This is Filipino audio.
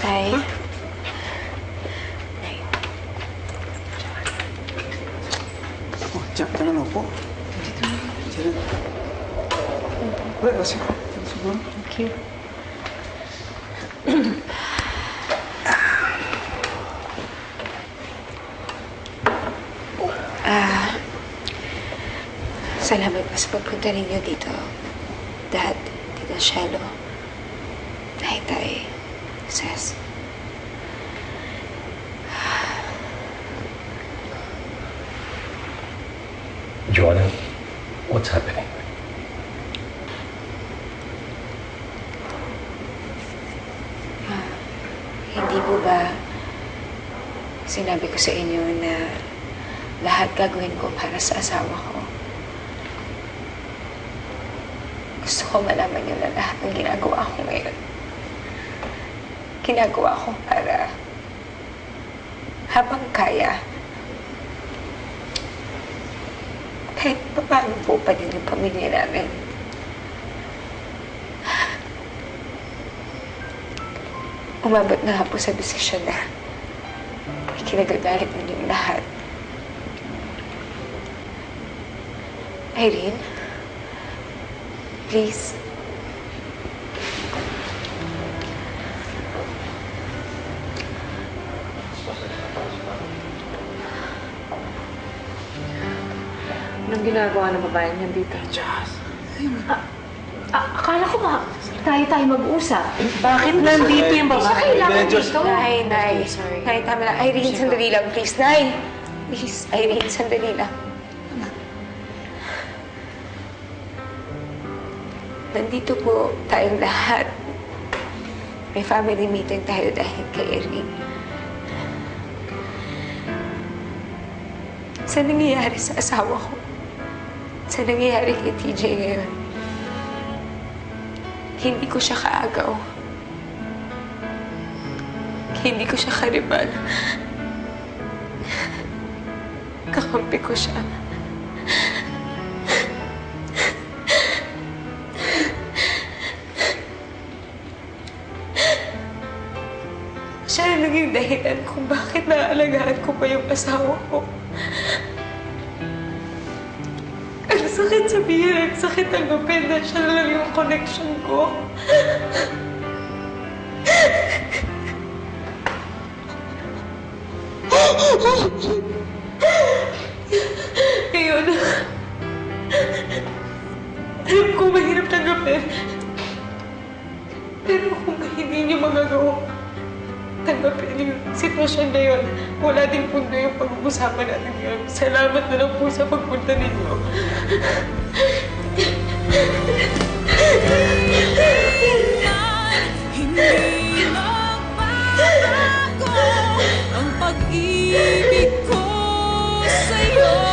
Tay. Oh, diyan na lang po. Diyan na. Wala, sige. Siguro. Thank you. Salamat pa sa pagpunta ninyo dito, Dad, Tita Shelo. Hi, Tay. Ses. Joanna, what's happening? Hindi po ba sinabi ko sa inyo na lahat gagawin ko para sa asawa ko? Gusto ko malaman niyo na lahat ng ginagawa ko ngayon. Ginagawa ko para habang kaya, kahit paano po pa din yung pamilya namin. Umabot na nga po sa desisyon na kinagagalit ninyong lahat. Irene, please. Anong ginagawa ng babae niyan dito? Akala ko ba tayo mag-usap? Bakit nandito yung babae? Kailangan dito. Nay, Nay, tama na. Irene, sandali lang, please. Nay, please. Irene, sandali lang. Nandito po tayong lahat. May family meeting tayo dahil kay Irene. Sa nangyayari sa asawa ko, sa nangyayari kay TJ ngayon, hindi ko siya kaagaw. Hindi ko siya karibal. Kakampi ko siya. Siya na naging dahilan kung bakit naaalagaan ko pa yung asawa ko. Ang sakit sabihin, ang sakit tanggapin na siya na lang yung connection ko. Ngayon, alam ko mahirap tanggapin. Pero kung hindi niyo magagawa tanggapin yung sitwasyon na yun, wala ding pundo yung pag-uusapan natin ngayon. Salamat na lang po sa pagpunta ninyo. Hindi magbabago ang pag-ibig ko sa'yo.